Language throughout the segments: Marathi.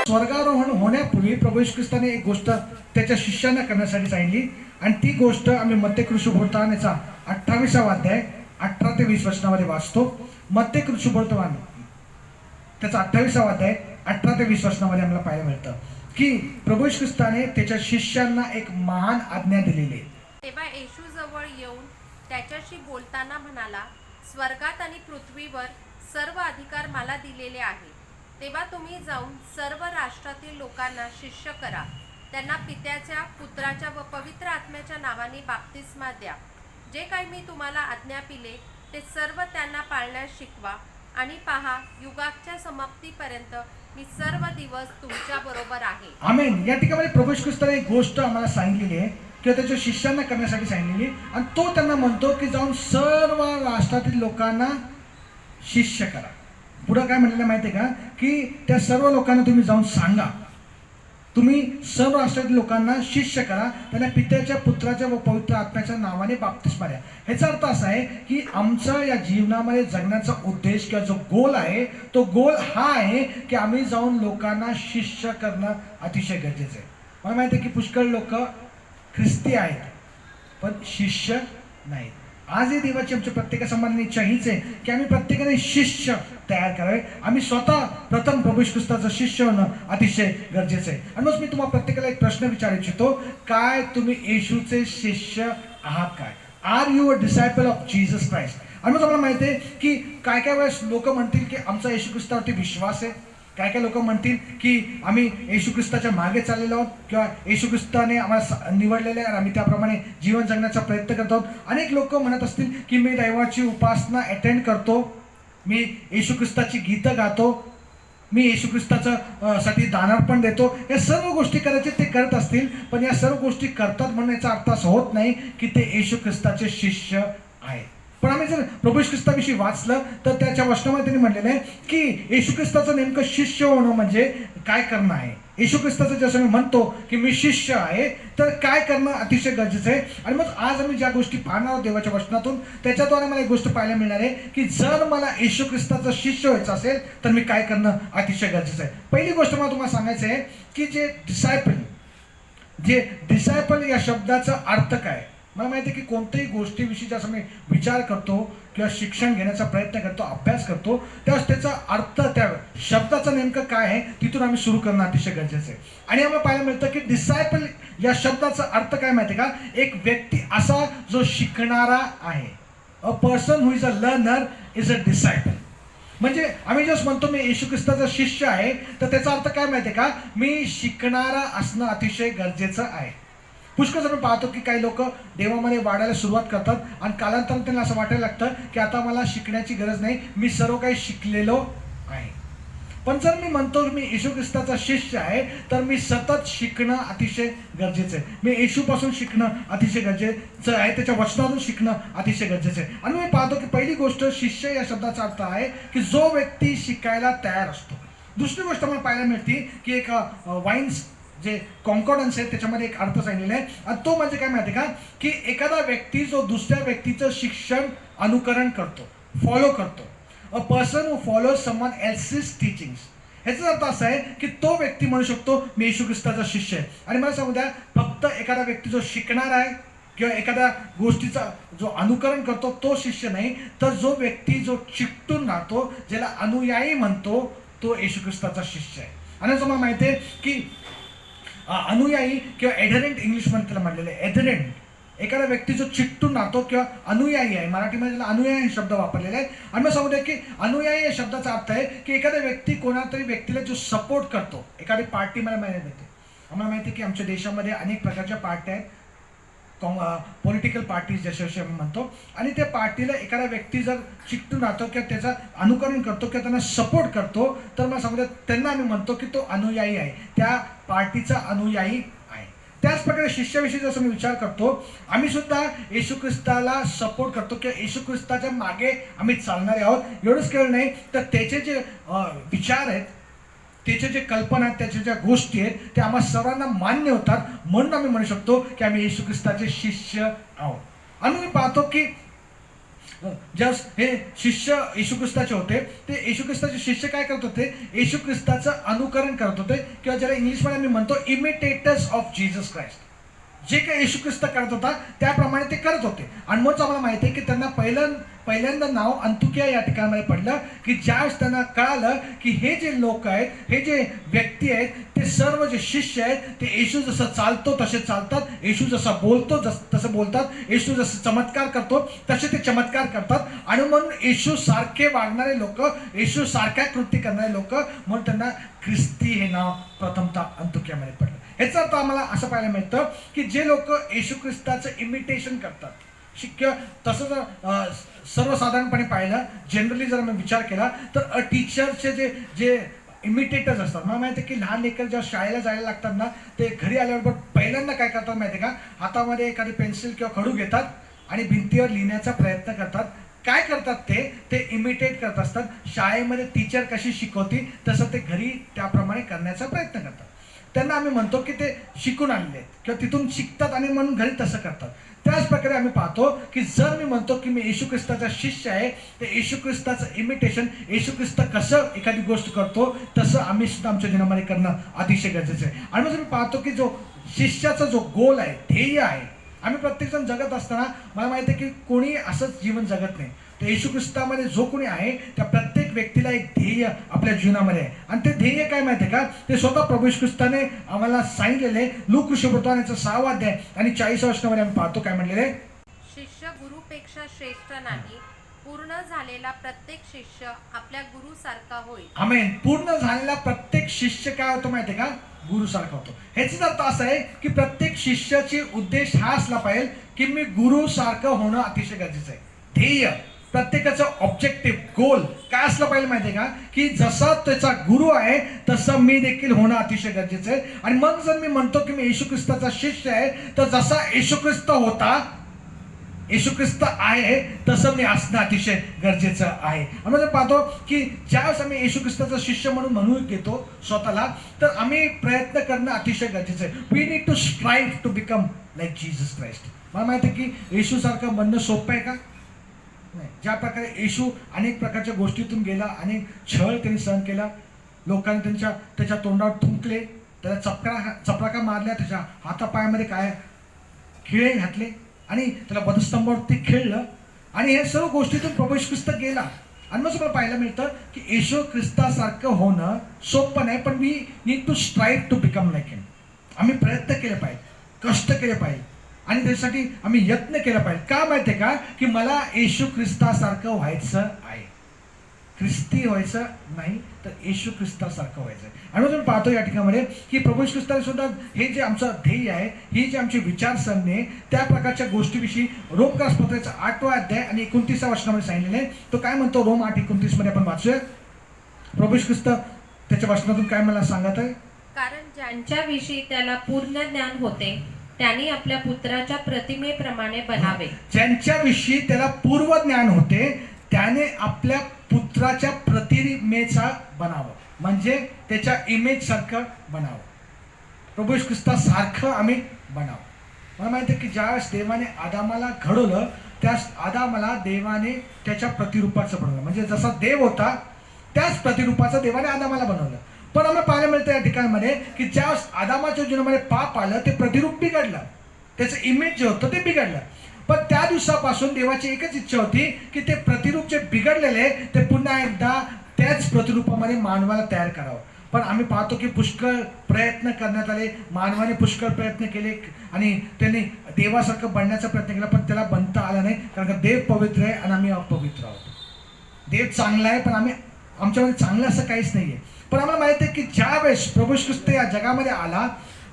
स्वर्गारोहण होण्यापूर्वी प्रभू येशू ख्रिस्ताने एक गोष्ट त्याच्या शिष्यांना करण्यासाठी सांगितली, आणि ती गोष्ट आम्ही मत्ते कृषुवर्तमानाचा 28वा अध्याय 18 ते 20 वचनामध्ये वाचतो. मत्ते कृषुवर्तमान त्याचा 28वा अध्याय 18 ते 20 वचनामध्ये आम्हाला पाहायला मिळतं की प्रभू येशू ख्रिस्ताने त्याच्या शिष्यांना एक महान आज्ञा दिलेली. तेव्हा येशू जवळ येऊन त्याच्याशी बोलताना म्हणाला, स्वर्गात आणि पृथ्वीवर सर्व अधिकार मला दिलेले आहे. तेव्हा तुम्ही जाऊन सर्व राष्ट्रातील लोकांना शिष्य करा. त्यांना पित्याच्या, पुत्राच्या व पवित्र आत्म्याच्या नावाने बाप्तिस्मा द्या. जे काही मी तुम्हाला आज्ञापिले ते सर्व त्यांना पाळण्यास शिकवा. आणि पहा, युगाच्या समाप्तीपर्यंत मी सर्व दिवस तुमच्या बरोबर आहे. आमेन. या ठिकाणी प्रभू येशू ख्रिस्ताने एक गोष्ट आम्हाला सांगितलेली आहे किंवा त्याच्या शिष्यांना करण्यासाठी सांगितलेली, आणि तो त्यांना म्हणतो की जाऊन सर्व राष्ट्रातील लोकांना शिष्य करा. पुढं काय म्हटलेलं माहिती आहे का, की त्या सर्व लोकांना तुम्ही जाऊन सांगा, तुम्ही सर्व राष्ट्रातील लोकांना शिष्य करा, त्यांना पित्याच्या, पुत्राच्या व पवित्र आत्म्याच्या नावाने बाप्तिस्मा द्या. ह्याचा अर्थ असा आहे की आमचा या जीवनामध्ये जगण्याचा उद्देश किंवा जो गोल आहे तो गोल हा आहे की आम्ही जाऊन लोकांना शिष्य करणं अतिशय गरजेचं आहे. मला माहिती आहे की पुष्कळ लोक ख्रिस्ती आहेत पण शिष्य नाहीत. आजही देवाची आमच्या प्रत्येकासंबंधी इच्छा हीच आहे की आम्ही प्रत्येकाने शिष्य तयार करावे. आम्ही स्वतः प्रथम प्रभू येशू ख्रिस्ताचं शिष्य होणं अतिशय गरजेचं आहे. आणि मग मी तुम्हाला प्रत्येकाला एक प्रश्न विचारू इच्छितो, काय तुम्ही येशूचे शिष्य आहात? काय are you a disciple of Jesus Christ? आणि मग तुम्हाला माहिती आहे की काय काय वेळेस लोक म्हणतील की आमचा येशू ख्रिस्तावरती विश्वास आहे, काय काय लोक म्हणतील की आम्ही येशू ख्रिस्ताच्या मागे चाललेलो आहोत किंवा येशू ख्रिस्ताने आम्हाला निवडलेले आहे आणि आम्ही त्याप्रमाणे जीवन जगण्याचा प्रयत्न करत आहोत. अनेक लोक म्हणत असतील की मी दैवाची उपासना अटेंड करतो, मी येशू ख्रिस्ताची गीतं गातो, मी येशू ख्रिस्ताचं साठी दानार्पण देतो. या सर्व गोष्टी करायचे ते करत असतील, पण या सर्व गोष्टी करतात म्हणून याचा अर्थ असं होत नाही की ते येशू ख्रिस्ताचे शिष्य आहेत. पण आम्ही जर प्रभू येशू ख्रिस्ताविषयी वाचलं तर त्याच्या वचनामध्ये त्यांनी म्हटलेलं आहे की येशू ख्रिस्ताचं नेमकं शिष्य होणं म्हणजे काय करणं आहे. येशू ख्रिस्ताचं जसं मी म्हणतो की मी शिष्य आहे तर काय करणं अतिशय गरजेचं आहे. आणि मग आज आम्ही ज्या गोष्टी पाहणार आहोत देवाच्या वचनातून त्याच्याद्वारे मला एक गोष्ट पाहायला मिळणार आहे की जर मला येशू ख्रिस्ताचं शिष्य व्हायचं असेल तर मी काय करणं अतिशय गरजेचं आहे. पहिली गोष्ट मला तुम्हाला सांगायचं आहे की जे डिसायपल या शब्दाचा अर्थ काय. मला माहिती आहे की कोणत्याही गोष्टीविषयी जसं मी विचार करतो किंवा शिक्षण घेण्याचा प्रयत्न करतो, अभ्यास करतो, त्यावेळेस त्याचा अर्थ, त्या शब्दाचं नेमकं काय आहे तिथून आम्ही सुरू करणं अतिशय गरजेचं आहे. आणि आम्हाला पाहायला मिळतं की डिसायपल या शब्दाचा अर्थ काय माहिती आहे का, एक व्यक्ती असा जो शिकणारा आहे. A person who is a learner is a disciple. म्हणजे आम्ही जसं म्हणतो मी येशू ख्रिस्ताचा शिष्य आहे तर त्याचा अर्थ काय माहिती आहे का, मी शिकणारा असणं अतिशय गरजेचं आहे. पुष्कळ आपण पाहतो की काही लोक देवामध्ये वाढायला सुरुवात करतात आणि कालांतराने त्यांना असं वाटायला लागतं की आता मला शिकण्याची गरज नाही, मी सर्व काही शिकलेलो आहे. पण जर मी म्हणतो मी येशू ख्रिस्ताचा शिष्य आहे तर मी सतत शिकणं अतिशय गरजेचं आहे. मी येशूपासून शिकणं अतिशय गरजेचं आहे, त्याच्या वचनातून शिकणं अतिशय गरजेचं आहे. आणि मी पाहतो की पहिली गोष्ट शिष्य या शब्दाचा अर्थ आहे की जो व्यक्ती शिकायला तयार असतो. दुसरी गोष्ट मला पाहायला मिळते की एक वाईन्स जे कॉन्कॉर्डन्स आहे त्याच्यामध्ये एक अर्थ सांगितलेला आहे, आणि तो म्हणजे काय माहिती आहे का, की एखादा व्यक्ती जो दुसऱ्या व्यक्तीचं शिक्षण अनुकरण करतो, फॉलो करतो. A person who follows someone else's teachings. ह्याचा अर्थ असा आहे की तो व्यक्ती म्हणू शकतो मी येशू ख्रिस्ताचा शिष्य आहे. आणि मला सांगू द्या, फक्त एखादा व्यक्ती जो शिकणार आहे किंवा एखाद्या गोष्टीचा जो अनुकरण करतो तो शिष्य नाही, तर जो व्यक्ती जो चिकटून राहतो, ज्याला अनुयायी म्हणतो, तो येशू ख्रिस्ताचा शिष्य आहे. आणि असं मला माहिती आहे की अनुयायी किंवा एडहरंट इंग्लिशमध्ये त्याला म्हटलेलं आहे, एडहरंट. एखादा व्यक्ती जो चिकटून राहतो किंवा अनुयायी आहे, मराठीमध्ये त्याला अनुयायी हे शब्द वापरलेला आहे. आणि मग सांगू द्या की अनुयायी या शब्दाचा अर्थ आहे की एखादा व्यक्ती कोणातरी व्यक्तीला जो सपोर्ट करतो. एखादी पार्टी मला माहिती आहे, आम्हाला माहिती आहे की आमच्या देशामध्ये अनेक प्रकारच्या पार्ट्या आहेत, पॉलिटिकल पार्टीज जसे आम्ही म्हणतो. आणि त्या पार्टीला एखादा व्यक्ती जर चिकटून राहतो किंवा त्याचं अनुकरण करतो किंवा त्यांना सपोर्ट करतो तर मला सांगू द्या त्यांना आम्ही म्हणतो की तो अनुयायी आहे, त्या पार्टीचा अनुयायी आहे. त्याच प्रकारे शिष्याविषयी जसं मी विचार करतो, आम्ही सुद्धा येशू ख्रिस्ताला सपोर्ट करतो किंवा येशू ख्रिस्ताच्या मागे आम्ही चालणारे आहोत. एवढंच केलं नाही तर त्याचे जे विचार आहेत, त्याचे जे कल्पना आहेत, त्याच्या ज्या गोष्टी आहेत त्या आम्हा सर्वांना मान्य होतात, म्हणून आम्ही म्हणू शकतो की आम्ही येशू ख्रिस्ताचे शिष्य आहोत. आणि मी पाहतो की ज्यावेळेस हे शिष्य येशू ख्रिस्ताचे होते, ते येशू ख्रिस्ताचे शिष्य काय करत होते, येशू ख्रिस्ताचं अनुकरण करत होते, किंवा ज्याला इंग्लिशमध्ये आम्ही म्हणतो इमिटेटर्स ऑफ जीसस क्राइस्ट. जे काही येशू ख्रिस्त करत होता त्याप्रमाणे ते करत होते. आणि मग आम्हाला माहिती आहे की त्यांना पहिल्यांदा नाव अंतुकिया या ठिकाणामध्ये पडलं, की ज्यावेळेस त्यांना कळालं की हे जे लोक आहेत, हे जे व्यक्ती आहेत, ते सर्व जे शिष्य आहेत ते येशू जसं चालतो तसे चालतात, येशू जसं बोलतो तसं बोलतात, येशू जसं चमत्कार करतो तसे ते चमत्कार करतात. आणि म्हणून येशू सारखे वागणारे लोक, येशू सारख्या कृती करणारे लोक, म्हणून त्यांना ख्रिस्ती हे नाव प्रथमतः अंतुकियामध्ये पडलं. ह्याचा अर्थ आम्हाला असं पाहायला मिळतं की जे लोक येशू ख्रिस्ताचं इमिटेशन करतात, शिक्य तसं जर सर्वसाधारणपणे पाहिलं, जनरली जर मी विचार केला तर टीचरचे जे इमिटेटर्स असतात, मला माहिती आहे की लहान लेकर जेव्हा शाळेला जायला लागतात ना, ते घरी आल्यावर पहिल्यांदा काय करतात माहिती आहे का, हातामध्ये एखादी पेन्सिल किंवा खडू घेतात आणि भिंतीवर लिहिण्याचा प्रयत्न करतात. काय करतात ते इमिटेट करत असतात. शाळेमध्ये टीचर कशी शिकवती तसं ते घरी त्याप्रमाणे करण्याचा प्रयत्न करतात. त्यांना आम्ही म्हणतो की ते शिकून आलेले आहेत किंवा तिथून शिकतात आणि म्हणून घरी तसं करतात. त्याच प्रकारे आम्ही पाहतो की जर मी म्हणतो की मी येशू ख्रिस्ताचा शिष्य आहे, तर येशू ख्रिस्ताचं इमिटेशन, येशू ख्रिस्त कसं एखादी गोष्ट करतो तसं आम्ही सुद्धा आमच्या जीवनामध्ये करणं अतिशय गरजेचं आहे. आणि मग मी पाहतो की जो शिष्याचा जो गोल आहे, ध्येय आहे, आम्ही प्रत्येकजण जगत असताना मला माहिती आहे की कोणी असंच जीवन जगत नाही. तर येशू ख्रिस्तामध्ये जो कोणी आहे त्या प्रत्येक व्यक्तीला एक ध्येय आपल्या जीवनामध्ये आहे. आणि ते ध्येय काय माहिती आहे का, ते स्वतः प्रभू येशू ख्रिस्ताने आम्हाला सांगितलेले. लूक ऋषिवृत्तांचा 6वा अध्याय आणि 40व्या वचनामध्ये आम्ही पाहतो काय म्हणलेले, शिष्य गुरुपेक्षा श्रेष्ठ नाही, पूर्ण झालेला प्रत्येक शिष्य आपल्या गुरुसारखा होईल. आमेन. पूर्ण झालेला प्रत्येक शिष्य काय होतो माहिती आहे का, गुरुसारखा होतो. ह्याचा अर्थ असा आहे की प्रत्येक शिष्याची उद्देश हा असला पाहिजे की मी गुरुसारखं होणं अतिशय गरजेचं आहे. ध्येय, प्रत्येकाचं ऑब्जेक्टिव्ह, गोल काय असलं पाहिजे माहिती आहे का, की जसा त्याचा गुरु आहे तसं मी देखील होणं अतिशय गरजेचं आहे. आणि मग जर मी म्हणतो की मी येशू ख्रिस्ताचा शिष्य आहे, तर जसा येशू ख्रिस्त होता, येशू ख्रिस्त आहे, तसं मी असणं अतिशय गरजेचं आहे. आम्ही पाहतो की ज्यावेळेस आम्ही येशू ख्रिस्ताचा शिष्य म्हणून घेतो स्वतःला, तर आम्ही प्रयत्न करणं अतिशय गरजेचं आहे. We need to strive to become like Jesus Christ. मला माहिती आहे की येशू सारखं बनणं सोपं आहे का, नाही. ज्या प्रकारे येशू अनेक प्रकारच्या गोष्टीतून गेला, अनेक छळ त्यांनी सहन केला, लोकांनी त्याच्या तोंडावर थुंकले, त्याला चपराका मारल्या, त्याच्या हातापायामध्ये काय खिळे घातले आणि त्याला वधस्तंभावरती खेळलं, आणि हे सर्व गोष्टीतून प्रभू येशू ख्रिस्त गेला. आणि मग मला पाहायला मिळतं की येशू ख्रिस्तासारखं होणं सोपं नाही, पण we need to strive to become like him. आम्ही प्रयत्न केले पाहिजे, कष्ट केले पाहिजे, आणि त्यासाठी आम्ही यत्न केला पाहिजे. का माहिती आहे का, की मला येशू ख्रिस्तासारखं व्हायचं आहे. ख्रिस्ती व्हायचं नाही, तर येशू ख्रिस्तासारखं व्हायचं आहे. आणि मग तुम्ही पाहतो या ठिकाणामध्ये की प्रभू येशू ख्रिस्ताने सुद्धा हे जे आमचं ध्येय आहे, ही जी आमची विचारसरणी आहे, त्या प्रकारच्या गोष्टीविषयी रोमपत्राचा 8वा अध्याय आणि 29व्या वचनामध्ये सांगितलेलं आहे. तो काय म्हणतो, रोम 8:29 मध्ये आपण वाचूया. प्रभू येशू ख्रिस्त त्याच्या वचनातून काय मला सांगत आहे, कारण ज्यांच्याविषयी त्याला पूर्ण ज्ञान होते त्यांनी आपल्या पुत्राच्या प्रतिमेप्रमाणे बनावे. ज्यांच्याविषयी त्याला पूर्व ज्ञान होते त्याने आपल्या पुत्राच्या प्रतिमेचा बनावं, म्हणजे त्याच्या इमेज सारखं बनावं. प्रभू येशू ख्रिस्तासारखं आम्ही बनावं. मला माहिती आहे की ज्यावेळेस देवाने आदामाला घडवलं, त्यास आदामाला देवाने त्याच्या प्रतिरूपाचं बनवलं, म्हणजे जसा देव होता त्याच प्रतिरूपाचं देवाने आदामाला बनवलं. पण आम्हाला पाहायला मिळतं या ठिकाणामध्ये की ज्यावेळेस आदामाच्या जीवनामध्ये पाप आलं, ते प्रतिरूप बिघडलं, त्याचं इमेज जे होतं ते बिघडलं. पण त्या दिवसापासून देवाची एकच इच्छा होती की ते प्रतिरूप जे बिघडलेले ते पुन्हा एकदा त्याच प्रतिरूपामध्ये मानवाला तयार करावं. पण आम्ही पाहतो की पुष्कळ प्रयत्न करण्यात आले, मानवाने पुष्कळ प्रयत्न केले आणि त्यांनी देवासारखं बनण्याचा प्रयत्न केला, पण त्याला बनता आला नाही, कारण का देव पवित्र आहे आणि आम्ही अपवित्र आहोत. देव चांगला आहे पण आमच्यामध्ये चांगलं असं काहीच नाही आहे. पण आम्हाला माहिती आहे की ज्या वेळेस प्रभू येशू ख्रिस्त या जगामध्ये आला,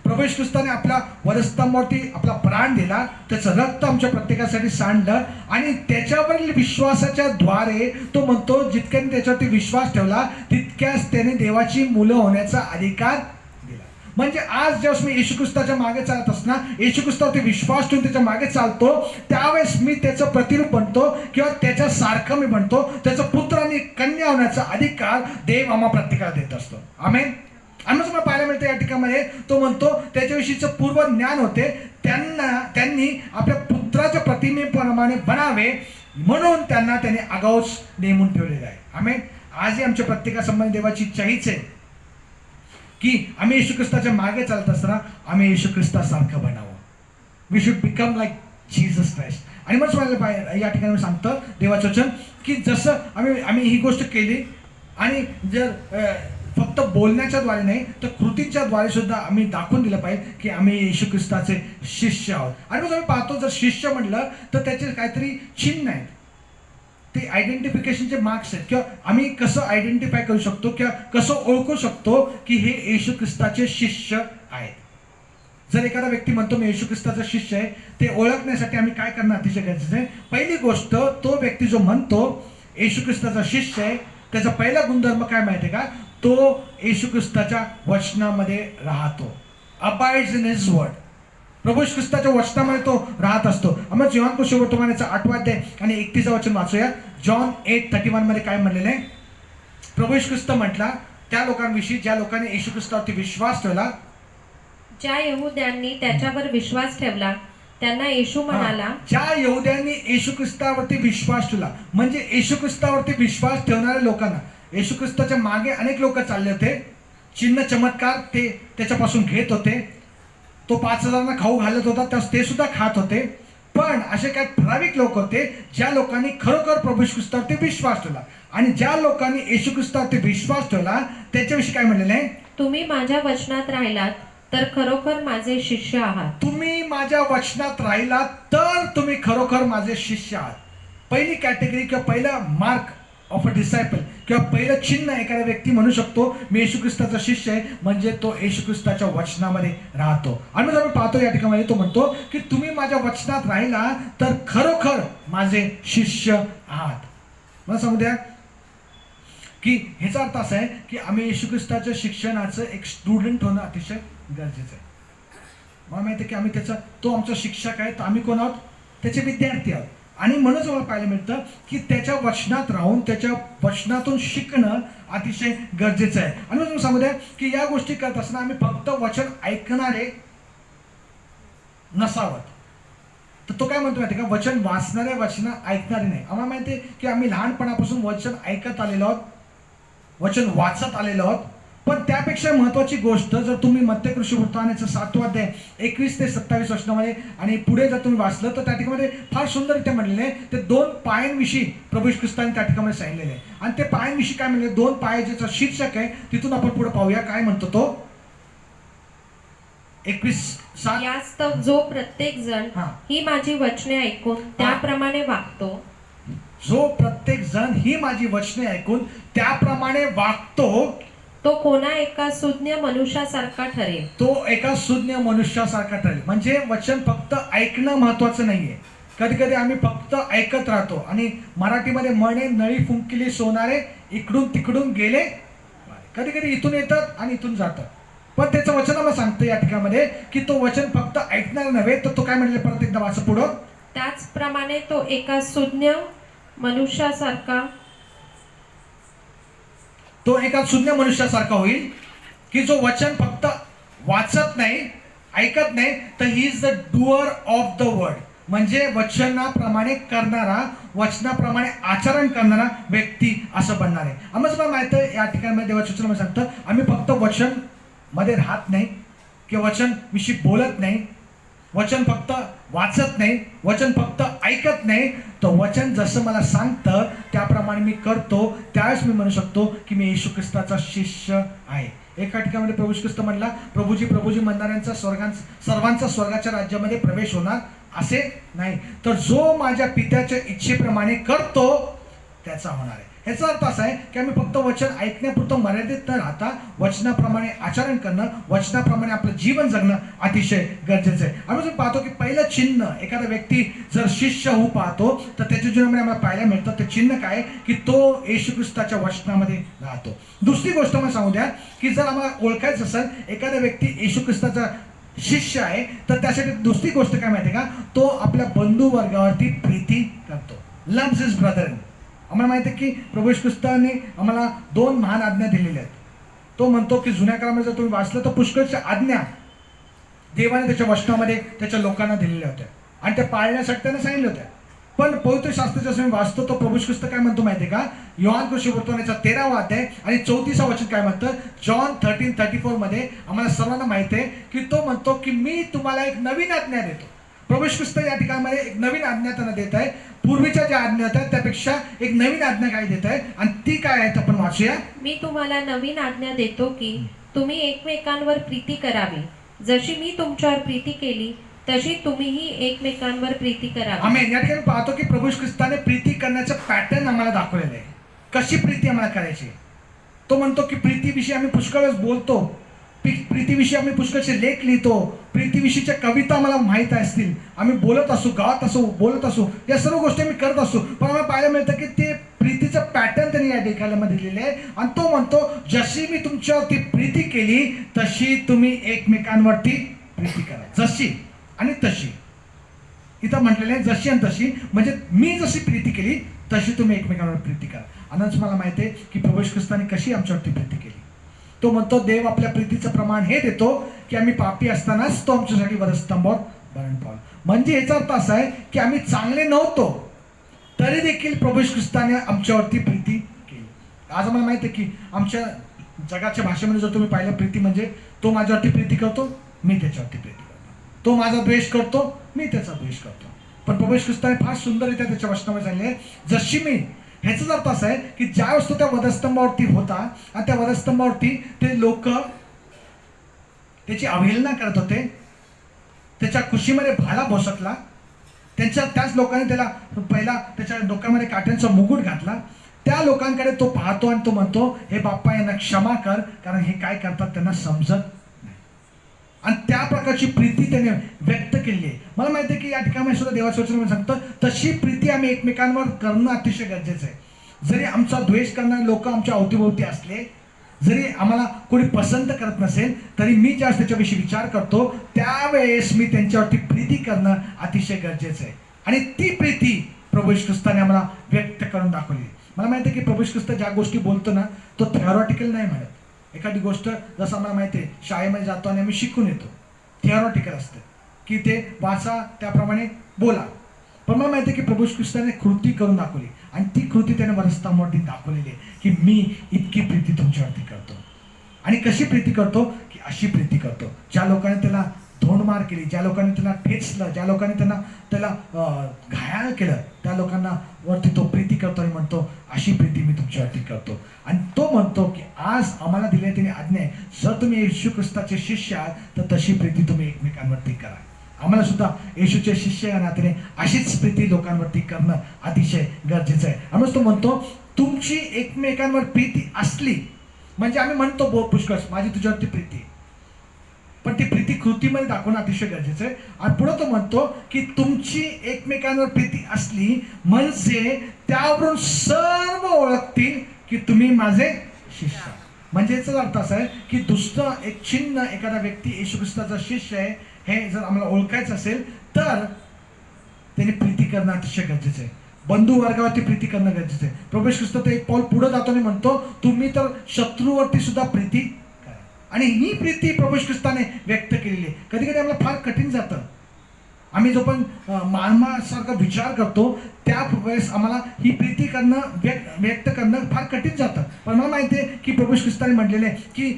प्रभू येशू ख्रिस्ताने आपल्या वधस्तंभावरती आपला प्राण दिला, त्याचं रक्त आमच्या प्रत्येकासाठी सांडलं, आणि त्याच्यावरील विश्वासाच्या द्वारे तो म्हणतो जितक्याने त्याच्यावरती विश्वास ठेवला तितक्याच त्याने देवाची मुलं होण्याचा अधिकार दिला. म्हणजे आज ज्यावेळेस मी येशू ख्रिस्ताच्या मागे चालत असणार, येशू ख्रिस्तावरती विश्वास ठेवून त्याच्या मागे चालतो, त्यावेळेस मी त्याचं प्रतिरूप बनतो किंवा त्याच्यासारखं मी बनतो. त्याचं पुत्र आणि कन्या होण्याचा अधिकार देव आम्हा प्रत्येकाला देत असतो. आमेन. आणि मग तुम्हाला पाहायला मिळतं या ठिकाणामध्ये तो म्हणतो त्याच्याविषयीचं पूर्व ज्ञान होते, त्यांनी आपल्या पुत्राच्या प्रतिमेप्रमाणे बनावे, म्हणून त्यांना त्याने आगाऊच नेमून ठेवलेलं आहे. आमेन. आजही आमच्या प्रत्येकासंबंधी देवाची इच्छा हीच आहे की आम्ही येशू ख्रिस्ताच्या मागे चालत असताना आम्ही येशू ख्रिस्तासारखं बनावं. We should become like Jesus Christ. आणि मग तुम्हाला या ठिकाणी मी सांगतो देवाचं वचन की जसं आम्ही ही गोष्ट केली आणि जर फक्त बोलण्याच्या द्वारे नाही तर कृतीच्या द्वारे सुद्धा आम्ही दाखवून दिलं पाहिजे की आम्ही येशू ख्रिस्ताचे शिष्य आहोत. आणि मग आम्ही पाहतो जर शिष्य म्हटलं तर त्याचे काहीतरी चिन्ह आहेत, ते आयडेंटिफिकेशनचे मार्क्स आहेत, किंवा आम्ही कसं आयडेंटिफाय करू शकतो किंवा कसं ओळखू शकतो की हे येशू ख्रिस्ताचे शिष्य आहेत. जर एखादा व्यक्ती म्हणतो मी येशू ख्रिस्ताचा शिष्य आहे, ते ओळखण्यासाठी आम्ही काय करणं अतिशय गरजेचं आहे. पहिली गोष्ट, तो व्यक्ती जो म्हणतो येशू ख्रिस्ताचा शिष्य आहे त्याचा पहिला गुणधर्म काय माहिती आहे का? तो येशू ख्रिस्ताच्या वचनामध्ये राहतो. Abides in his word. प्रभू येशू ख्रिस्ताच्या वचनामध्ये तो राहत असतो. आम्ही जॉन सुवर्तमानाचा 8 अध्याय आणि 31 वचन वाचूया. जॉन 8:31 मध्ये काय म्हणलेलं आहे? प्रभू येशू ख्रिस्त म्हटला त्या लोकांविषयी ज्या लोकांनी येशू ख्रिस्तावरती विश्वास ठेवला, ज्या यहुद्यांनी त्याच्यावर विश्वास ठेवला त्यांना येशू म्हणाला, ज्या यहुद्यांनी येशू ख्रिस्तावरती विश्वास ठेवला, म्हणजे येशू ख्रिस्तावरती विश्वास ठेवणाऱ्या लोकांना. येशू ख्रिस्ताच्या मागे अनेक लोक चालले होते, चिन्ह चमत्कार ते त्याच्यापासून घेत होते, तो 5,000 खाऊ घालत होता त्यास ते सुद्धा खात होते. पण असे काही ठराविक लोक होते ज्या लोकांनी खरोखर प्रभू येशू ख्रिस्तावरती विश्वास ठेवला. आणि ज्या लोकांनी येशू ख्रिस्तावरती विश्वास ठेवला त्याच्याविषयी काय म्हणलेलं आहे? तुम्ही माझ्या वचनात राहिलात तर खरोखर माझे शिष्य आहात. तुम्ही माझ्या वचनात राहिलात तर तुम्ही खरोखर माझे शिष्य आहात. पहिली कॅटेगरी किंवा पहिला मार्क ऑफ अ डिसायपल किंवा पहिलं चिन्ह एखादा व्यक्ती म्हणू शकतो मी येशू ख्रिस्ताचा शिष्य आहे, म्हणजे तो येशू ख्रिस्ताच्या वचनामध्ये राहतो. आणि मग आम्ही पाहतो या ठिकाणी तो म्हणतो की तुम्ही माझ्या वचनात राहिला तर खरोखर माझे शिष्य आहात. मला सांगू द्या की ह्याचा अर्थ असा आहे की आम्ही येशू ख्रिस्ताच्या शिक्षणाचं एक स्टुडंट होणं अतिशय गरजेचं आहे. मला माहिती आहे की आम्ही तो आमचा शिक्षक आहे, तर आम्ही कोण आहोत? त्याचे विद्यार्थी आहोत. आणि म्हणूनच मला पाहायला मिळतं की त्याच्या वचनात राहून त्याच्या वचनातून शिकणं अतिशय गरजेचं आहे. आणि मग सांगू द्या की या गोष्टी करत असताना आम्ही फक्त वचन ऐकणारे नसावं. तर तो काय म्हणतो माहिती का? वचन वाचणारे वचन ऐकणारे नाही. आम्हाला माहिती आहे की आम्ही लहानपणापासून वचन ऐकत आलेलो आहोत, वचन वाचत आलेलो आहोत. पण त्यापेक्षा महत्वाची गोष्ट, जर तुम्ही मत्तेय सुवर्तमानाचं 7 अध्याय 21 ते 27 वचनामध्ये आणि पुढे जर तुम्ही वाचलं तर त्या ठिकाणी फार सुंदर ते म्हणलेले आहे. ते 2 पायांविषयी प्रभू येशू ख्रिस्ताने त्या ठिकाणी सांगितलेले आहे. आणि ते पायांविषयी काय म्हणले? 2 पाय ज्याचं शीर्षक आहे तिथून आपण पुढे पाहूया काय म्हणतो तो. 21:7. यास्तव जो प्रत्येक जण हा. ही माझी वचने ऐकून त्याप्रमाणे वागतो, जो प्रत्येक जण ही माझी वचने ऐकून त्याप्रमाणे वागतो तो कोणा एका सुज्ञ मनुष्यासारखा ठरेल. तो एका सुज्ञ मनुष्यासारखा ठरेल. म्हणजे वचन फक्त ऐकणं महत्वाचं नाहीये. कधी कधी आम्ही फक्त ऐकत राहतो आणि मराठीमध्ये म्हणे नळी फुंकिली सोनारे इकडून तिकडून गेले. कधी कधी इथून येतात आणि इथून जातात. पण त्याचं वचन आम्हाला सांगतं या ठिकाणामध्ये की तो वचन फक्त ऐकणार नव्हे, तर तो काय म्हणले परत एकदा वाचा पुढं. त्याचप्रमाणे तो एका सुज्ञ मनुष्यासारखा मनुष्यासारखा होईल की जो वचन फक्त वाचत नाही, ऐकत नाही, तर he is the doer of the word. म्हणजे वचनाप्रमाणे करणारा, वचनाप्रमाणे आचरण करणारा व्यक्ती असं बनणार आहे. आम्हाला माहिती आहे या ठिकाणी देवाचं वचन सांगतं आम्ही फक्त वचन मध्ये राहत नाही किंवा वचन विषयी बोलत नाही, वचन फक्त वाचत नाही, वचन फक्त ऐकत नाही, तर वचन जसं मला सांगतं त्याप्रमाणे मी करतो. त्यावेळेस मी म्हणू शकतो की मी येशू ख्रिस्ताचा शिष्य आहे. एका ठिकाणी प्रभू येशू ख्रिस्त म्हणला प्रभूजी प्रभूजी म्हणणाऱ्यांचा सर्वांचा स्वर्गाच्या राज्यामध्ये प्रवेश होणार असे नाही, तर जो माझ्या पित्याच्या इच्छेप्रमाणे करतो त्याचा होणार आहे. ह्याचा अर्थ असा आहे की आम्ही फक्त वचन ऐकण्यापुरतं मर्यादित न राहता वचनाप्रमाणे आचरण करणं, वचनाप्रमाणे आपलं जीवन जगणं अतिशय गरजेचं आहे. आम्ही जर पाहतो की पहिलं चिन्ह एखादा व्यक्ती जर शिष्य होऊ पाहतो तर त्याच्या जीवनामध्ये आम्हाला पाहायला मिळतं. ते चिन्ह काय की तो येशू ख्रिस्ताच्या वचनामध्ये राहतो. दुसरी गोष्ट मला सांगू द्या की जर आम्हाला ओळखायचं असेल एखादा व्यक्ती येशू ख्रिस्ताचा शिष्य आहे तर त्यासाठी दुसरी गोष्ट काय माहिती आहे का? तो आपल्या बंधू वर्गावरती प्रीती करतो. Loves his brother. आम्हाला माहिती आहे की प्रभू येशू ख्रिस्ताने आम्हाला 2 महान आज्ञा दिलेल्या आहेत. तो म्हणतो की जुन्या काळामध्ये जर तुम्ही वाचलं तर पुष्कळच्या आज्ञा देवाने त्याच्या वचनामध्ये त्याच्या लोकांना दिलेल्या होत्या आणि त्या पाळण्यासाठी त्याने सांगितलं होत्या. पण पवित्र शास्त्राच्या मी वाचतो तो प्रभू ख्रिस्त काय म्हणतो माहितीये का? योहान कृष्णवर्तमानाचा 13वा अध्याय आणि 34 वचन काय म्हणतं? जॉन 13:34 मध्ये आम्हाला सर्वांना माहिती आहे की तो म्हणतो की मी तुम्हाला एक नवीन आज्ञा देतो. प्रभू ख्रिस्त या ठिकाणी एक नवीन आज्ञा त्यांना देत आहे. पूर्वीच्या ज्या आज्ञा होत्या त्यापेक्षा एक नवीन आज्ञा काय देत आहे आणि ती काय आहे आपण वाचूया. मी तुम्हाला नवीन आज्ञा देतो की तुम्ही एकमेकांवर प्रीती करावी. जशी मी तुमच्यावर प्रीती केली तशी तुम्हीही एकमेकांवर प्रीती करावी. आमेन. या ठिकाणी पाहतो की प्रभू ख्रिस्ताने प्रीती करण्याचं पॅटर्न आम्हाला दाखवलेलं आहे. कशी प्रीती आम्हाला करायची. तो म्हणतो की प्रीतीविषयी आम्ही पुष्कळ वेळेस बोलतो, प्रीतीविषयी आम्ही पुष्कळचे लेख लिहितो, प्रीतीविषयीच्या कविता आम्हाला माहीत असतील, आम्ही बोलत असू, गावात असू, बोलत असू, या सर्व गोष्टी आम्ही करत असू. पण आम्हाला पाहायला मिळतं की ते प्रीतीचं पॅटर्न त्यांनी या ठिकाणामध्ये दिलेलं आहे आणि तो म्हणतो जशी मी तुमच्यावरती प्रीती केली तशी तुम्ही एकमेकांवरती प्रीती करा. जशी आणि तशी इथं म्हटलेलं आहे, जशी आणि तशी म्हणजे मी जशी प्रीती केली तशी तुम्ही एकमेकांवर प्रीती करा. आणि मला माहिती आहे की प्रभू ख्रिस्ताने कशी आमच्यावरती प्रीती केली. तो म्हणतो देव आपल्या प्रीतीचं प्रमाण हे देतो की आम्ही पापी असतानाच तो आमच्यासाठी वधस्तंभावर मरण पावला. म्हणजे याचा अर्थ असा आहे की आम्ही चांगले नव्हतो तरी देखील प्रभू ख्रिस्ताने आमच्यावरती प्रीती केली. आज आम्हाला माहिती आहे की आमच्या जगाच्या भाषेमध्ये जर तुम्ही पाहिलं प्रीती म्हणजे तो माझ्यावरती प्रीती करतो, मी त्याच्यावरती प्रीती करतो. तो माझा द्वेष करतो, मी त्याचा द्वेष करतो. पण प्रभू ख्रिस्ताने फार सुंदररित्या त्याच्या वचनामध्ये सांगितले जशी मी. ह्याचाच अर्थ असा आहे की ज्या वस्तू त्या वधस्तंभावरती होता आणि त्या वधस्तंभावरती ते लोक त्याची अवहेलना करत होते, त्याच्या कुशीमध्ये भाला भोसकला, त्याच लोकांनी त्याला पहिला त्याच्या डोक्यामध्ये काट्यांचा मुकुट घातला. त्या लोकांकडे तो पाहतो आणि तो म्हणतो हे बाप्पा यांना क्षमा कर कारण हे काय करतात त्यांना समजत नाही. आणि त्या प्रकारची प्रीती त्याने व्यक्त केली आहे. मला माहिती आहे की या ठिकाणी सुद्धा देवाचं वचन सांगतं तशी प्रीती आम्ही एकमेकांवर करणं अतिशय गरजेचं आहे. जरी आमचा द्वेष करणारे लोक आमच्या अवतीभोवती असले, जरी आम्हाला कोणी पसंत करत नसेल तरी मी ज्यावेळेस त्याच्याविषयी विचार करतो त्यावेळेस मी त्यांच्यावरती प्रीती करणं अतिशय गरजेचं आहे. आणि ती प्रीती प्रभू ख्रिस्ताने आम्हाला व्यक्त करून दाखवली. मला माहिती आहे की प्रभू ख्रिस्त ज्या गोष्टी बोलतो ना तो थिओरॉटिकल नाही म्हणत. एखादी गोष्ट जसं आम्हाला माहिती आहे शाळेमध्ये जातो आणि आम्ही शिकून येतो, थिओरॉटिकल असतं की ते वाचा त्याप्रमाणे बोला. पण मला माहिती आहे की प्रभू ख्रिस्ताने कृती करून दाखवली आणि ती कृती त्याने वधस्तंभावरती दाखवलेली आहे की मी इतकी प्रीती तुमच्यावरती करतो. आणि कशी प्रीती करतो की अशी प्रीती करतो ज्या लोकांनी त्याला धोंडमार केली, ज्या लोकांनी त्याला ठेचलं, ज्या लोकांनी त्याला घायाळ केलं त्या लोकांना वरती तो प्रीती करतो आणि म्हणतो अशी प्रीती मी तुमच्यावरती करतो. आणि तो म्हणतो की आज आम्हाला दिले त्याने आज्ञा आहे जर तुम्ही येशू ख्रिस्ताचे शिष्य आहात तर तशी प्रीती तुम्ही एकमेकांवरती करा. आम्हाला सुद्धा येशूचे शिष्य या नात्याने अशीच प्रीती लोकांवरती करणं अतिशय गरजेचं आहे. आणि तो म्हणतो तुमची एकमेकांवर प्रीती असली म्हणजे आम्ही म्हणतो पुष्कळ माझी तुझ्यावरती प्रीती, पण ती प्रीती कृतीमध्ये दाखवणं अतिशय गरजेचं आहे. आणि पुढे तो म्हणतो की तुमची एकमेकांवर प्रीती असली म्हणजे त्यावरून सर्व ओळखतील की तुम्ही माझे शिष्य. म्हणजे याचा अर्थ असा आहे की दुसरं एक चिन्ह एखादा व्यक्ती येशू ख्रिस्ताचा शिष्य आहे हे जर आम्हाला ओळखायचं असेल तर त्याने प्रीती करणं अतिशय गरजेचं आहे. बंधू वर्गावरती प्रीती करणं गरजेचं आहे. प्रभू ख्रिस्त ते एक पाऊल पुढे जातो आणि म्हणतो तुम्ही तर शत्रूवरती सुद्धा प्रीती करा. आणि ही प्रीती प्रभू ख्रिस्ताने व्यक्त केलेली आहे. कधी कधी आम्हाला फार कठीण जातं. आम्ही जो पण मानवासारखा विचार करतो त्या वेळेस आम्हाला ही प्रीती करणं व्यक्त करणं फार कठीण जातं. पण मला माहिती आहे की प्रभू ख्रिस्ताने म्हटलेले आहे की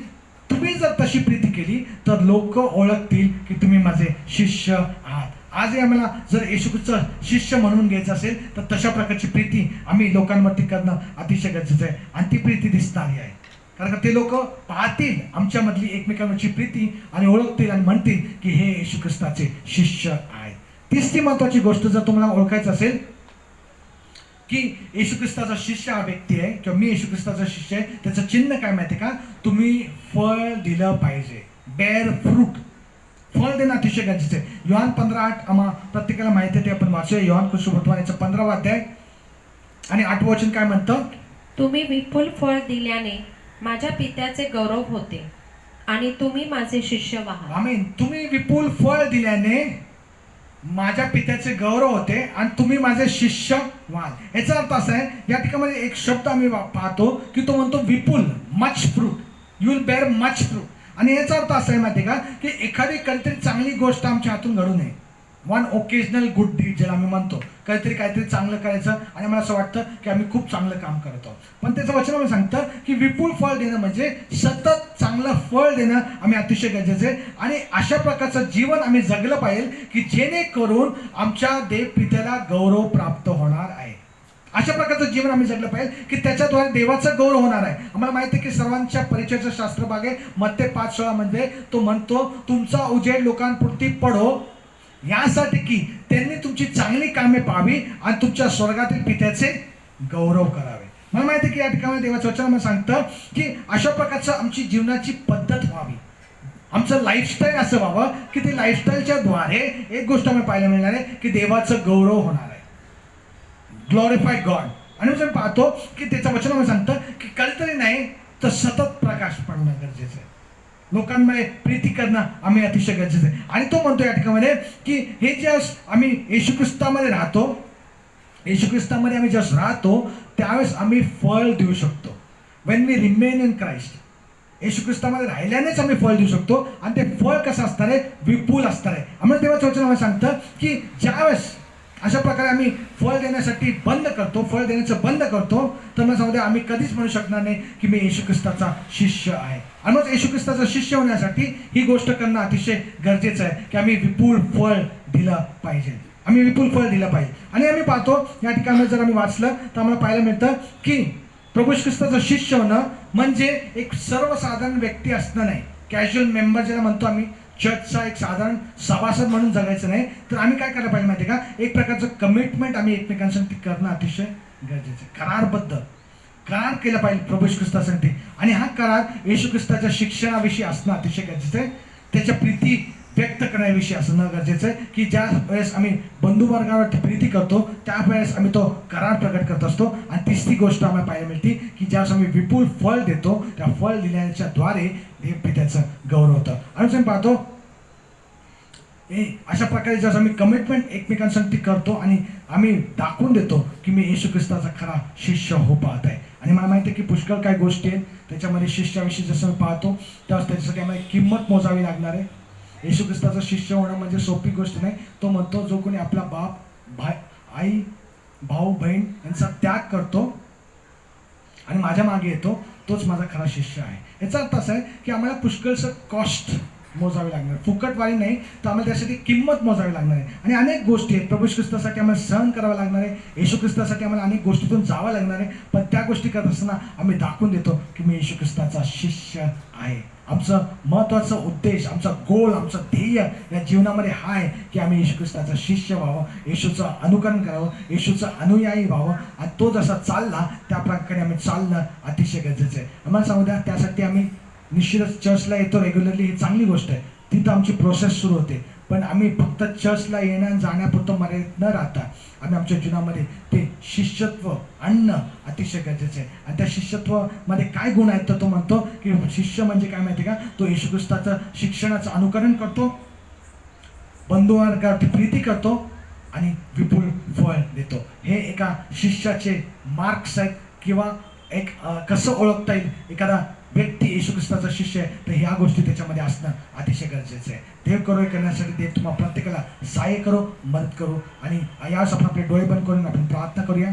तुम्ही जर तशी प्रीती केली तर लोक ओळखतील की तुम्ही माझे शिष्य आहात. आजही आम्हाला जर येशू ख्रिस्ताचा शिष्य म्हणून घ्यायचं असेल तर तशा प्रकारची प्रीती आम्ही लोकांवरती करणं अतिशय गरजेचं आहे. आणि ती प्रीती दिसणारी आहे कारण का ते लोक पाहतील आमच्यामधली एकमेकांवरची प्रीती आणि ओळखतील आणि म्हणतील की हे येशू ख्रिस्ताचे शिष्य आहेत. तिसरी महत्वाची गोष्ट जर तुम्हाला ओळखायचं असेल की येशू ख्रिस्ताचा शिष्य हा व्यक्ती आहे किंवा मी येशू ख्रिस्ताचा शिष्य आहे त्याचं चिन्ह काय माहिती का? तुम्ही फळ दिलं पाहिजे. Bear fruit. फळ देणं अतिशय गरजेचं आहे. योहान 15:8 आम्हा प्रत्येकाला माहिती आहे ते आपण वाचूया. योहान कृष्णवर्तमानाचा 15वा अध्याय आणि 8वं वचन काय म्हणतं? तुम्ही विपुल फळ दिल्याने माझ्या पित्याचे गौरव होते आणि तुम्ही माझे शिष्य व्हा. आमीन. तुम्ही विपुल फळ दिल्याने माझ्या पित्याचे गौरव होते आणि तुम्ही माझे शिष्य व्हाल. याचा अर्थ असा आहे या ठिकाणी एक शब्द आम्ही पाहतो की तो म्हणतो विपुल, much fruit. You will bear much fruit. आणि याचा अर्थ असा आहे माहिती का की एखादी कधीतरी चांगली गोष्ट आमच्या हातून घडू नये. वन ओकेजनल गुड डीड ज्याला आम्ही म्हणतो, काहीतरी चांगलं करायचं आणि मला असं वाटतं की आम्ही खूप चांगलं काम करत आहोत. पण त्याचं वचन आम्ही सांगतं की विपुल फळ देणं म्हणजे सतत चांगलं फळ देणं आम्ही अतिशय गरजेचं आहे. आणि अशा प्रकारचं जीवन आम्ही जगलं पाहिजे की जेणेकरून आमच्या देवपित्याला गौरव प्राप्त होणार आहे. अशा प्रकारचं जीवन आम्ही जगलं पाहिजे की त्याच्याद्वारे देवाचा गौरव होणार आहे. आम्हाला माहिती आहे की सर्वांच्या परिचयाचं शास्त्र भाग आहे मत्ते 5:16 मध्ये तो म्हणतो, तुमचा उजेड लोकांपुरती पडो यासाठी की त्यांनी तुमची चांगली कामे पाहावी आणि तुमच्या स्वर्गातील पित्याचे गौरव करावे. मला माहिती आहे की या ठिकाणी देवाचं वचन आम्हाला सांगतं की अशा प्रकारचं आमची जीवनाची पद्धत व्हावी, आमचं लाईफस्टाईल असं व्हावं की ते लाईफस्टाईलच्या द्वारे एक गोष्ट आम्हाला पाहायला मिळणार आहे की देवाचं गौरव होणार आहे, ग्लोरिफाय गॉड. आणि मी पाहतो की त्याचं वचन आम्हाला सांगतं की कधीतरी नाही तर सतत प्रकाश पडणं गरजेचं आहे, लोकांमध्ये प्रीती करणं आम्ही अतिशय गरजेचं आहे. आणि तो म्हणतो या ठिकाणी की हे जे आम्ही येशू ख्रिस्तामध्ये राहतो, येशू ख्रिस्तामध्ये आम्ही जस्ट राहतो त्यावेळेस आम्ही फळ देऊ शकतो. When we remain in Christ, Yeshu ख्रिस्तामध्ये राहिल्यानेच आम्ही फळ देऊ शकतो. आणि ते फळ कसं असणार आहे, विपुल असणार आहे. आम्हाला देवाचं वचन आम्हाला सांगतं की ज्यावेळेस अशा प्रकारे आम्ही फळ देण्यासाठी फळ देण्याचं बंद करतो तर मला सांगू द्या आम्ही कधीच म्हणू शकणार नाही की मी येशू ख्रिस्ताचा शिष्य आहे. आणि मग येशू ख्रिस्ताचा शिष्य होण्यासाठी ही गोष्ट करणं अतिशय गरजेचं आहे की आम्ही विपुल फळ दिलं पाहिजे, आम्ही विपुल फळ दिलं पाहिजे. आणि आम्ही पाहतो या ठिकाणी जर आम्ही वाचलं तर आम्हाला पाहायला मिळतं की प्रभू ख्रिस्ताचं शिष्य होणं म्हणजे एक सर्वसाधारण व्यक्ती असणं नाही, कॅज्युअल मेंबर ज्याला म्हणतो आम्ही, चर्चचा एक साधारण सभासद म्हणून जगायचं नाही. तर आम्ही काय करायला पाहिजे माहिती आहे का, एक प्रकारचं कमिटमेंट आम्ही एकमेकांसाठी करणं अतिशय गरजेचं आहे. करार केला पाहिजे प्रभू ख्रिस्तासाठी. आणि हा करार येशू ख्रिस्ताच्या शिक्षणाविषयी असणं अतिशय गरजेचं आहे, त्याच्या प्रीती व्यक्त करण्याविषयी असणं गरजेचं आहे की ज्या वेळेस आम्ही बंधुवर्गावरती प्रीती करतो त्यावेळेस आम्ही तो करार प्रकट करत असतो. आणि तिसरी गोष्ट आम्हाला पाहायला मिळते की ज्यावेळेस आम्ही विपुल फळ देतो त्या फळ दिल्याच्या द्वारे देवपित्याचं गौरव होतं. आणि आपण पाहतो अशा प्रकारे जसं आम्ही कमिटमेंट एकमेकांसाठी करतो आणि आम्ही दाखवून देतो की मी येशू ख्रिस्ताचा खरा शिष्य हो पाहत आहे. आणि मला माहिती आहे की पुष्कळ काही गोष्टी आहेत त्याच्यामध्ये शिष्याविषयी जसं मी पाहतो त्यावेळेस त्याच्यासाठी आम्हाला किंमत मोजावी लागणार आहे. येशू ख्रिस्ताचा शिष्य होणं म्हणजे सोपी गोष्ट नाही. तो म्हणतो जो कोणी आपला आई भाऊ बहीण यांचा त्याग करतो आणि माझ्या मागे येतो तोच माझा खरा शिष्य आहे. याचा अर्थ असा आहे की आम्हाला पुष्कळसं कॉस्ट मोजावी लागणार, फुकटवाली नाही तर आम्हाला त्यासाठी किंमत मोजावी लागणार आहे. आणि अनेक गोष्टी आहेत प्रभू ख्रिस्तासाठी आम्हाला सहन करावं लागणार आहे, येशू ख्रिस्तासाठी आम्हाला अनेक गोष्टीतून जावं लागणार आहे. पण त्या गोष्टी करत असताना आम्ही दाखवून देतो की मी येशू ख्रिस्ताचा शिष्य आहे. आमचं महत्त्वाचं उद्देश, आमचा गोल, आमचं ध्येय या जीवनामध्ये हा आहे की आम्ही येशू ख्रिस्ताचा शिष्य व्हावं, येशूचं अनुकरण करावं, येशूचं अनुयायी व्हावं. आणि तो जसा चालला त्या प्रकारे आम्ही चालणं अतिशय गरजेचं आहे. आम्हाला सांगू द्या त्यासाठी आम्ही निश्चितच चर्चला येतो रेग्युलरली, ही चांगली गोष्ट आहे, तिथं आमची प्रोसेस सुरू होते. पण आम्ही फक्त चर्चला येण्या जाण्यापुरतं मर्यादित न राहता आम्ही आमच्या जीवनामध्ये ते शिष्यत्व आणणं अतिशय गरजेचं आहे. आणि त्या शिष्यत्वामध्ये काय गुण आहेत तर तो म्हणतो की शिष्य म्हणजे काय माहिती का, तो येशू ख्रिस्ताचं शिक्षणाचं अनुकरण करतो, बंधुवर्गावरती प्रीती करतो आणि विपुल फळ देतो. हे एका शिष्याचे मार्क्स आहेत किंवा एक कसं ओळखता येईल एखादा व्यक्ती येशू ख्रिस्ताचा शिष्य आहे तर ह्या गोष्टी त्याच्यामध्ये असणं अतिशय गरजेचं आहे. देव करो हे करण्यासाठी देव तुम्हाला प्रत्येकाला सहाय्य करो, मदत करू. आणि यावेळेस आपण आपले डोळे बंद करून आपण प्रार्थना करूया.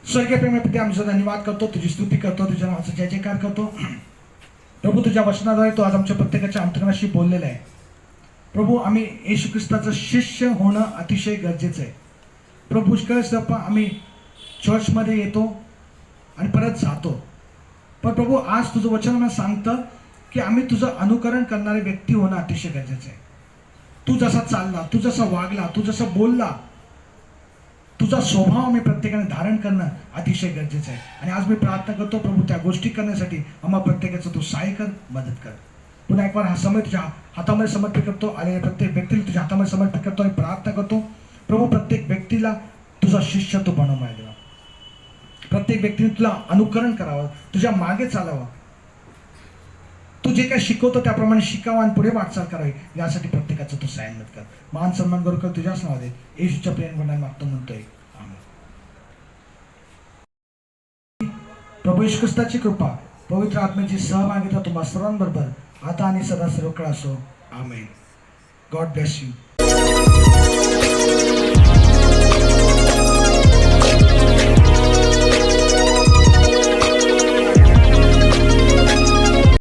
स्वर्गीय प्रेमळ पिता आमचा धन्यवाद करतो, तुझी स्तुती करतो, तुझ्या नावाचा जय जयकार करतो. प्रभू तुझ्या वचनाद्वारे तो आज आमच्या प्रत्येकाच्या अंतकरणाशी बोललेला आहे. प्रभू आम्ही येशू ख्रिस्ताचं शिष्य होणं अतिशय गरजेचं आहे. प्रभू पुष्कळ आम्ही चर्चमध्ये येतो आणि परत जातो, पण प्रभू आज तुझं वचन मला सांगतं की आम्ही तुझं अनुकरण करणारे व्यक्ती होणं अतिशय गरजेचं आहे. तू जसा चालला, तू जसा वागला, तू जसा बोलला, तुझा स्वभाव आम्ही प्रत्येकाने धारण करणं अतिशय गरजेचं आहे. आणि आज मी प्रार्थना करतो प्रभू त्या गोष्टी करण्यासाठी आम्हाला प्रत्येकाचं तू सहाय्य कर, मदत कर. पुन्हा एक बार हा समय तुझ्या हातामध्ये समर्पित करतो, आलेल्या प्रत्येक व्यक्तीला तुझ्या हातामध्ये समर्पित करतो आणि प्रार्थना करतो प्रभू प्रत्येक व्यक्तीला तुझा शिष्य तू बनव माहिती, प्रत्येक व्यक्तीने तुला अनुकरण करावं, तुझ्या मागे चालावं, तू जे काही शिकवतो त्याप्रमाणे शिकावं आणि पुढे वाटचाल करावी यासाठी प्रत्येकाचं तू सहाय्य मदत कर. मान सन्मान करू कर तुझ्याच नावाने येशूच्या प्रेम मागतो म्हणतोय आमेन. प्रभू येशू ख्रिस्ताची कृपा, पवित्र आत्म्याची सहभागिता तुम्हा सर्वांबरोबर आता आणि सदा सर्वकाळ असो. आमेन. God bless you.